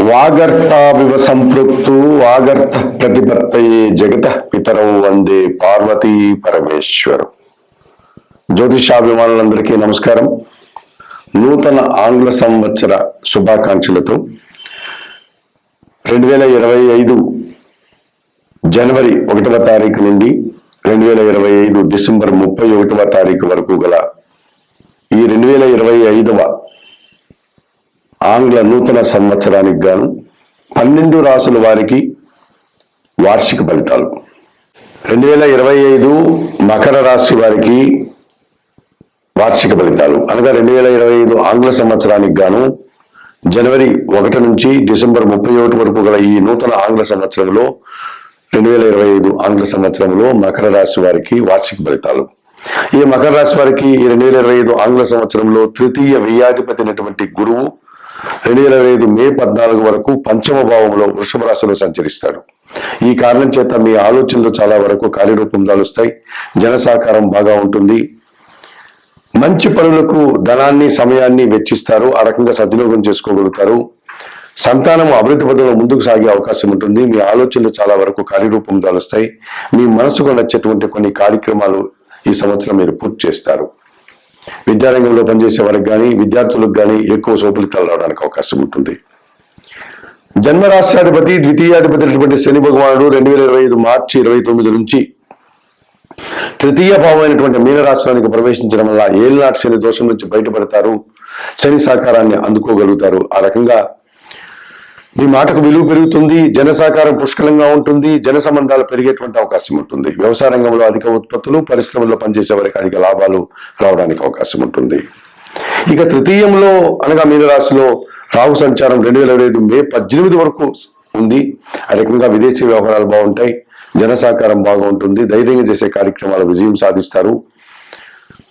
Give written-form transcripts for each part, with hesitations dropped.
వాగర్తావివ సంపృక్తు వాగర్త ప్రతిపత్తయే జగత పితరౌ వందే పార్వతీ పరమేశ్వరు. జ్యోతిషాభిమానులందరికీ నమస్కారం. నూతన ఆంగ్ల సంవత్సర శుభాకాంక్షలతో 2025 జనవరి 1వ తారీఖు నుండి 2025 డిసెంబర్ 31వ తారీఖు వరకు గల ఈ 2025వ ఆంగ్ల నూతన సంవత్సరానికి గాను 12 రాసుల వారికి వార్షిక ఫలితాలు. 2025 మకర రాశి వారికి వార్షిక ఫలితాలు అనగా 2025 ఆంగ్ల సంవత్సరానికి గాను జనవరి 1 నుంచి డిసెంబర్ 31 వరకు గల ఈ నూతన ఆంగ్ల సంవత్సరంలో 2025 ఆంగ్ల సంవత్సరంలో మకర రాశి వారికి వార్షిక ఫలితాలు. ఈ మకర రాశి వారికి ఈ 2025 ఆంగ్ల సంవత్సరంలో తృతీయ వ్యయాధిపతి అయినటువంటి గురువు 2025 మే 14 వరకు పంచమ భావంలో వృషభ రాశిలో సంచరిస్తాడు. ఈ కారణం చేత మీ ఆలోచనలు చాలా వరకు కార్యరూపం దాలుస్తాయి. జన సహకారం బాగా ఉంటుంది. మంచి పనులకు ధనాన్ని సమయాన్ని వెచ్చిస్తారు. ఆ రకంగా సద్వినియోగం చేసుకోగలుగుతారు. సంతానం అభివృద్ధి పదంలో ముందుకు సాగే అవకాశం ఉంటుంది. మీ ఆలోచనలు చాలా వరకు కార్యరూపం దాలుస్తాయి. మీ మనసుకు నచ్చేటువంటి కొన్ని కార్యక్రమాలు ఈ సంవత్సరం మీరు పూర్తి చేస్తారు. విద్యారంగంలో పనిచేసే వారికి కానీ విద్యార్థులకు కానీ ఎక్కువ శుభఫలితాలు రావడానికి అవకాశం ఉంటుంది. జన్మరాశ్యాధిపతి ద్వితీయాధిపతి అయినటువంటి శని భగవానుడు 2025 మార్చి 29 నుంచి తృతీయ భావమైనటువంటి మీనరాశిలోనికి ప్రవేశించడం వల్ల ఏలినాటి శని దోషం నుంచి బయటపడతారు. శని సహకారాన్ని అందుకోగలుగుతారు. ఆ రకంగా మీ మాటకు విలువ పెరుగుతుంది. జన సహకారం పుష్కలంగా ఉంటుంది. జన సంబంధాలు పెరిగేటువంటి అవకాశం ఉంటుంది. వ్యవసాయ రంగంలో అధిక ఉత్పత్తులు, పరిశ్రమల్లో పనిచేసే వారికి అధిక లాభాలు రావడానికి అవకాశం ఉంటుంది. ఇక తృతీయంలో అనగా మీనరాశిలో రాహు సంచారం 2025 మే 18 వరకు ఉంది. ఆ రకంగా విదేశీ వ్యవహారాలు బాగుంటాయి. జన సహకారం బాగా ఉంటుంది. ధైర్యంగా చేసే కార్యక్రమాలు విజయం సాధిస్తారు.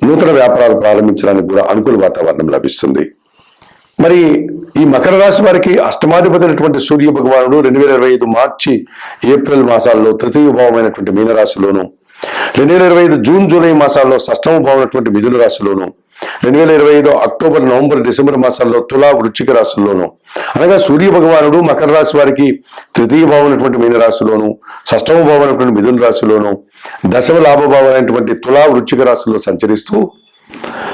నూతన వ్యాపారాలు ప్రారంభించడానికి కూడా అనుకూల వాతావరణం లభిస్తుంది. మరి ఈ మకర రాశి వారికి అష్టమాధిపతి అయినటువంటి సూర్య భగవానుడు 2025 మార్చి ఏప్రిల్ మాసాల్లో తృతీయ భావమైనటువంటి మీనరాశిలోను, 2025 జూన్ జూలై మాసాల్లో షష్టమ భావమైనటువంటి మిథున రాశిలోను, 2025 అక్టోబర్ నవంబర్ డిసెంబర్ మాసాల్లో తులా వృశ్చిక రాశుల్లోను అనగా సూర్య భగవానుడు మకర రాశి వారికి తృతీయ భావమైనటువంటి మీనరాశిలోను, షష్టమ భావమైనటువంటి మిథున రాశిలోను, దశమ లాభభావమైనటువంటి తులా వృశ్చిక రాశుల్లో సంచరిస్తూ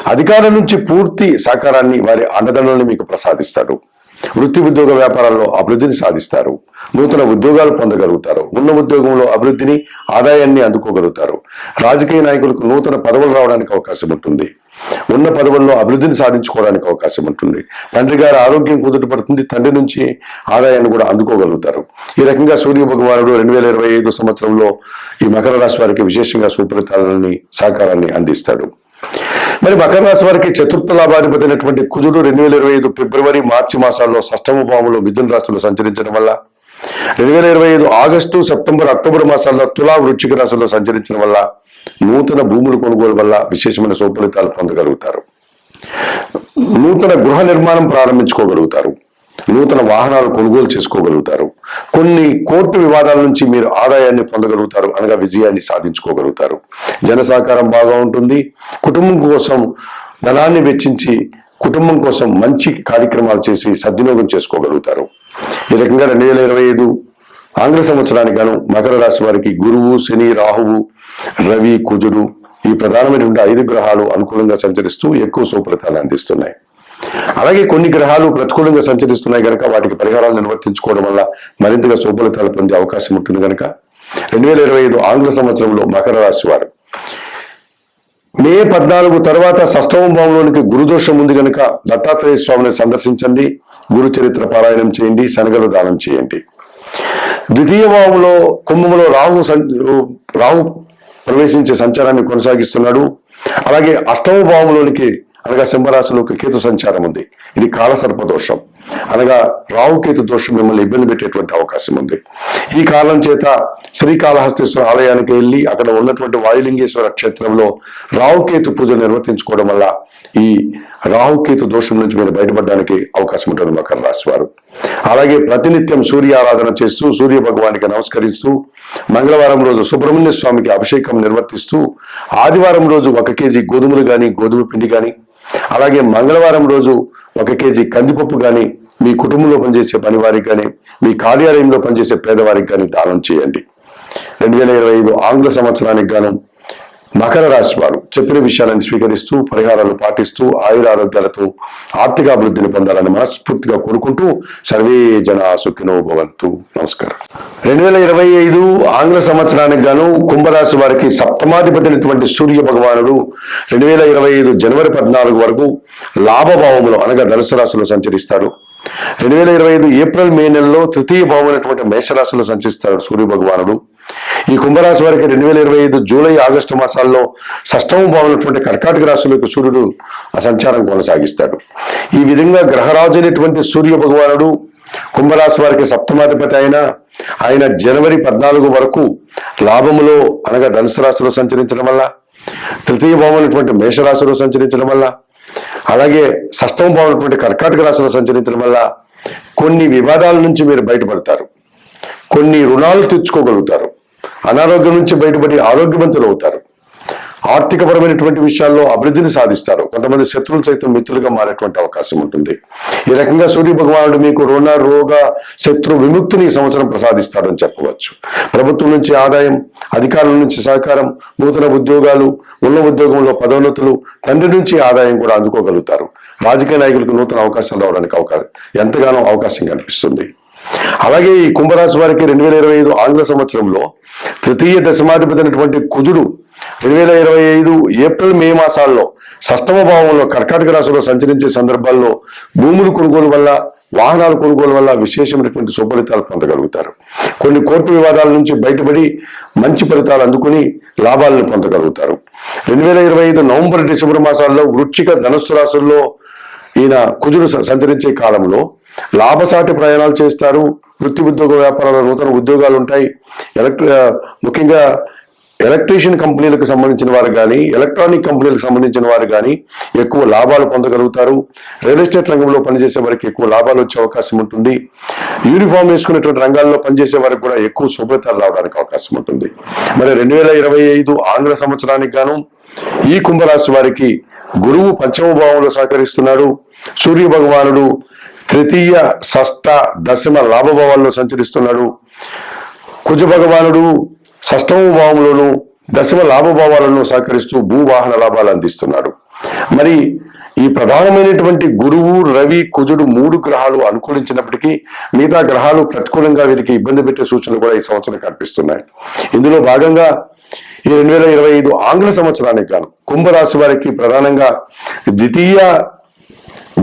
అధికారం నుంచి పూర్తి సహకారాన్ని వారి అండదండలను మీకు ప్రసాదిస్తాడు. వృత్తి ఉద్యోగ వ్యాపారాల్లో అభివృద్ధిని సాధిస్తారు. నూతన ఉద్యోగాలు పొందగలుగుతారు. ఉన్న ఉద్యోగంలో అభివృద్ధిని ఆదాయాన్ని అందుకోగలుగుతారు. రాజకీయ నాయకులకు నూతన పదవులు రావడానికి అవకాశం ఉంటుంది. ఉన్న పదవుల్లో అభివృద్ధిని సాధించుకోవడానికి అవకాశం ఉంటుంది. తండ్రి గారి ఆరోగ్యం కుదుటపడుతుంది. తండ్రి నుంచి ఆదాయాన్ని కూడా అందుకోగలుగుతారు. ఈ రకంగా సూర్య భగవానుడు 2025 సంవత్సరంలో ఈ మకర రాశి వారికి విశేషంగా సుఫలితాలని సహకారాన్ని అందిస్తాడు. మరి మకర రాశి వారికి చతుర్థ లాభాధిపతి అయినటువంటి కుజుడు 2025 ఫిబ్రవరి మార్చి మాసాల్లో షష్టమ భావంలో మిథున రాశిలో సంచరించడం వల్ల 2025 ఆగస్టు సెప్టెంబర్ అక్టోబర్ మాసాల్లో తులా వృశ్చిక రాశిలో సంచరించడం వల్ల నూతన భూములు కొనుగోలు వల్ల విశేషమైన సుఫలితాలు పొందగలుగుతారు. నూతన గృహ నిర్మాణం ప్రారంభించుకోగలుగుతారు. నూతన వాహనాలు కొనుగోలు చేసుకోగలుగుతారు. కొన్ని కోర్టు వివాదాల నుంచి మీరు ఆదాయాన్ని పొందగలుగుతారు అనగా విజయాన్ని సాధించుకోగలుగుతారు. జన సహకారం బాగా ఉంటుంది. కుటుంబం కోసం ధనాన్ని వెచ్చించి కుటుంబం కోసం మంచి కార్యక్రమాలు చేసి సద్వినియోగం చేసుకోగలుగుతారు. ఈ రకంగా 2025 ఆంగ్ల సంవత్సరానికి గాను మకర రాశి వారికి గురువు, శని, రాహువు, రవి, కుజుడు ఈ ప్రధానమైనటువంటి 5 గ్రహాలు అనుకూలంగా సంచరిస్తూ ఎక్కువ సుఫలితాలు అందిస్తున్నాయి. అలాగే కొన్ని గ్రహాలు ప్రతికూలంగా సంచరిస్తున్నాయి కనుక వాటికి పరిహారాలు నిర్వర్తించుకోవడం వల్ల మరింతగా సుఫలితాలు పొందే అవకాశం ఉంటుంది. కనుక 2025 ఆంగ్ల సంవత్సరంలో మకర రాశి వారు మే 14 తర్వాత షష్టమ భావంలోనికి గురుదోషం ఉంది కనుక దత్తాత్రేయ స్వామిని సందర్శించండి. గురు చరిత్ర పారాయణం చేయండి. శనగలు దానం చేయండి. ద్వితీయ భావంలో కుంభంలో రాహు ప్రవేశించే సంచారాన్ని కొనసాగిస్తున్నాడు. అలాగే అష్టమ భావంలోనికి అనగా సింహరాశిలోకి కేతు సంచారం ఉంది. ఇది కాలసర్ప దోషం అనగా రాహుకేతు దోషం మిమ్మల్ని ఇబ్బంది పెట్టేటువంటి అవకాశం ఉంది. ఈ కారణం చేత శ్రీకాళహస్తీశ్వర ఆలయానికి వెళ్ళి అక్కడ ఉన్నటువంటి వాయులింగేశ్వర క్షేత్రంలో రాహుకేతు పూజ నిర్వర్తించుకోవడం వల్ల ఈ రాహుకేతు దోషం నుంచి మీరు బయటపడడానికి అవకాశం ఉంటుంది మకర రాశి వారు. అలాగే ప్రతినిత్యం సూర్య ఆరాధన చేస్తూ సూర్య భగవానికి నమస్కరిస్తూ మంగళవారం రోజు సుబ్రహ్మణ్య స్వామికి అభిషేకం నిర్వర్తిస్తూ ఆదివారం రోజు 1 కేజీ గోధుమలు గాని గోధుమ పిండి గాని అలాగే మంగళవారం రోజు 1 కేజీ కందిపప్పు గాని మీ కుటుంబంలో పనిచేసే పని వారికి కానీ, మీ కార్యాలయంలో పనిచేసే పేదవారికి కానీ దానం చేయండి. 2025 ఆంగ్ల సంవత్సరానికి గాను మకర రాశి వారు చెప్పిన విషయాలను స్వీకరిస్తూ పరిహారాలు పాటిస్తూ ఆయురారోగ్యాలతో ఆర్థిక అభివృద్ధిని పొందాలని మనస్ఫూర్తిగా కోరుకుంటూ సర్వే జన సుఖినో భవంతు. నమస్కారం. 2025 ఆంగ్ల సంవత్సరానికి గాను కుంభరాశి వారికి సప్తమాధిపతి సూర్య భగవానుడు 2025 జనవరి 14 వరకు లాభభావములో అనగా ధనుసు రాశిలో సంచరిస్తాడు. 2025 ఏప్రిల్ మే నెలలో తృతీయ భావమైనటువంటి మేషరాశిలో సంచరిస్తాడు సూర్య భగవానుడు. ఈ కుంభరాశి వారికి 2025 జూలై ఆగస్టు మాసాల్లో షష్టమ భావమైనటువంటి కర్కాటక రాశిలోకి సూర్యుడు సంచారం కొనసాగిస్తాడు. ఈ విధంగా గ్రహరాజు అయినటువంటి సూర్య భగవానుడు కుంభరాశి వారికి సప్తమాధిపతి ఆయన జనవరి 14 వరకు లాభములో అనగా ధనుసు రాశిలో సంచరించడం వల్ల, తృతీయ భావమైనటువంటి మేషరాశిలో సంచరించడం వల్ల, అలాగే షష్టమ భావమైనటువంటి కర్కాటక రాశిలో సంచరించడం వల్ల కొన్ని వివాదాల నుంచి మీరు బయటపడతారు, కొన్ని రుణాలు తెచ్చుకోగలుగుతారు, అనారోగ్యం నుంచి బయటపడి ఆరోగ్యవంతులు అవుతారు, ఆర్థికపరమైనటువంటి విషయాల్లో అభివృద్ధిని సాధిస్తారు. కొంతమంది శత్రువులు సైతం మిత్రులుగా మారేటువంటి అవకాశం ఉంటుంది. ఈ రకంగా సూర్య భగవానుడు మీకు రుణ రోగ శత్రు విముక్తిని ఈ సంవత్సరం ప్రసాదిస్తాడని చెప్పవచ్చు. ప్రభుత్వం నుంచి ఆదాయం, అధికారుల నుంచి సహకారం, నూతన ఉద్యోగాలు, ఉన్న ఉద్యోగంలో పదోన్నతులు, తండ్రి నుంచి ఆదాయం కూడా అందుకోగలుగుతారు. రాజకీయ నాయకులకు నూతన అవకాశాలు రావడానికి ఎంతగానో అవకాశం కనిపిస్తుంది. అలాగే ఈ కుంభరాశి వారికి 2025 ఆంగ్ల సంవత్సరంలో తృతీయ దశమాధిపతి అయినటువంటి కుజుడు 2025 ఏప్రిల్ మే మాసాల్లో షష్టమ భావంలో కర్కాటక రాశిలో సంచరించే సందర్భాల్లో భూములు కొనుగోలు వల్ల, వాహనాల కొనుగోలు వల్ల విశేషమైనటువంటి సుఫలితాలు పొందగలుగుతారు. కొన్ని కోర్టు వివాదాల నుంచి బయటపడి మంచి ఫలితాలు అందుకుని లాభాలను పొందగలుగుతారు. 2025 నవంబర్ డిసెంబర్ మాసాల్లో వృశ్చిక ధనుస్సు రాశుల్లో ఈయన కుజుడు సంచరించే కాలంలో లాభసాటి ప్రయాణాలు చేస్తారు. వృత్తి ఉద్యోగ వ్యాపారాల నూతన ఉద్యోగాలు ఉంటాయి. ముఖ్యంగా ఎలక్ట్రీషియన్ కంపెనీలకు సంబంధించిన వారు కానీ, ఎలక్ట్రానిక్ కంపెనీలకు సంబంధించిన వారు కానీ ఎక్కువ లాభాలు పొందగలుగుతారు. రియల్ ఎస్టేట్ రంగంలో పనిచేసే వారికి ఎక్కువ లాభాలు వచ్చే అవకాశం ఉంటుంది. యూనిఫామ్ వేసుకునేటువంటి రంగాల్లో పనిచేసే వారికి కూడా ఎక్కువ శుభ్రతలు రావడానికి అవకాశం ఉంటుంది. మరి 2025 ఆంగ్ల సంవత్సరానికి గాను ఈ కుంభరాశి వారికి గురువు పంచమ భావంలో సహకరిస్తున్నాడు. సూర్య భగవానుడు తృతీయ, షష్ఠ, దశమ లాభభావాల్లో సంచరిస్తున్నాడు. కుజ భగవానుడు షష్టమ భావంలోను దశమ లాభభావాలను సహకరిస్తూ భూవాహన లాభాలు అందిస్తున్నాడు. మరి ఈ ప్రధానమైనటువంటి గురువు, రవి, కుజుడు 3 గ్రహాలు అనుకూలించినప్పటికీ మిగతా గ్రహాలు ప్రతికూలంగా వీరికి ఇబ్బంది పెట్టే సూచనలు కూడా ఈ సంవత్సరం కనిపిస్తున్నాయి. ఇందులో భాగంగా ఈ 2025 ఆంగ్ల సంవత్సరానికి గాను కుంభరాశి వారికి ప్రధానంగా ద్వితీయ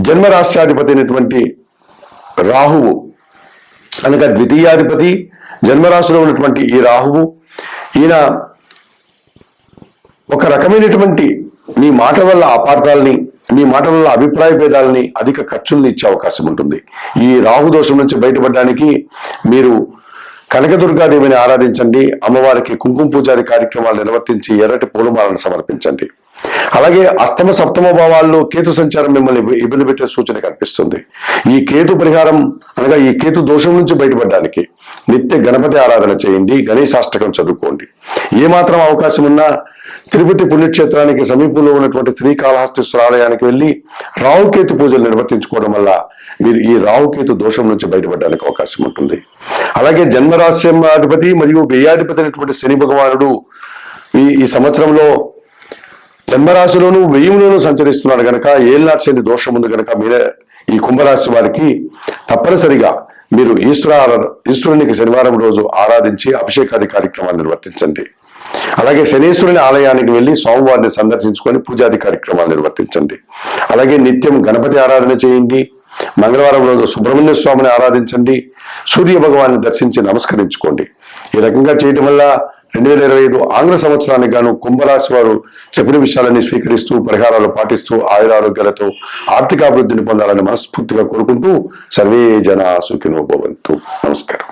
జన్మరాశ్యాధిపతి అయినటువంటి రాహువు అనగా ద్వితీయాధిపతి జన్మరాశిలో ఉన్నటువంటి ఈ రాహువు ఈయన ఒక రకమైనటువంటి మీ మాట వల్ల అపార్థాలని, మీ మాట వల్ల అభిప్రాయ భేదాలని, అధిక ఖర్చుల్ని ఇచ్చే అవకాశం ఉంటుంది. ఈ రాహు దోషం నుంచి బయటపడడానికి మీరు కనకదుర్గాదేవిని ఆరాధించండి. అమ్మవారికి కుంకుమ పూజాది కార్యక్రమాలు నిర్వర్తించి ఎర్రటి పూలమాలను సమర్పించండి. అలాగే అష్టమ సప్తమ భావాల్లో కేతు సంచారం మిమ్మల్ని ఇబ్బంది పెట్టే సూచన కనిపిస్తుంది. ఈ కేతు పరిహారం అనగా ఈ కేతు దోషం నుంచి బయటపడడానికి నిత్య గణపతి ఆరాధన చేయండి, గణేశాష్టకం చదువుకోండి. ఏమాత్రం అవకాశం ఉన్నా తిరుపతి పుణ్యక్షేత్రానికి సమీపంలో ఉన్నటువంటి శ్రీకాళహస్తీశ్వర ఆలయానికి వెళ్ళి రాహుకేతు పూజలు నిర్వర్తించుకోవడం వల్ల మీరు ఈ రాహుకేతు దోషం నుంచి బయటపడడానికి అవకాశం ఉంటుంది. అలాగే జన్మరాశ్యాధిపతి మరియు వ్యయాధిపతి అయినటువంటి శని భగవానుడు ఈ సంవత్సరంలో జన్మరాశిలోను వ్యయంలోనూ సంచరిస్తున్నాడు కనుక ఏళ్ళనాటి శని దోషం ఉంది కనుక మీరే ఈ కుంభరాశి వారికి తప్పనిసరిగా మీరు ఈశ్వరునికి శనివారం రోజు ఆరాధించి అభిషేకాది కార్యక్రమాలు నిర్వర్తించండి. అలాగే శనీశ్వరుని ఆలయానికి వెళ్ళి సోమవారిని సందర్శించుకొని పూజాది కార్యక్రమాలు నిర్వర్తించండి. అలాగే నిత్యం గణపతి ఆరాధన చేయండి. మంగళవారం రోజు సుబ్రహ్మణ్య స్వామిని ఆరాధించండి. సూర్య భగవాన్ని దర్శించి నమస్కరించుకోండి. ఈ రకంగా చేయటం వల్ల 2025 ఆంగ్ల సంవత్సరానికి గాను కుంభరాశి వారు చెప్పిన విషయాలన్నీ స్వీకరిస్తూ పరిహారాలు పాటిస్తూ ఆయురారోగ్యాలతో ఆర్థికాభివృద్ధిని పొందాలని మనస్ఫూర్తిగా కోరుకుంటూ సర్వే జన సుఖినో భవంతు. నమస్కారం.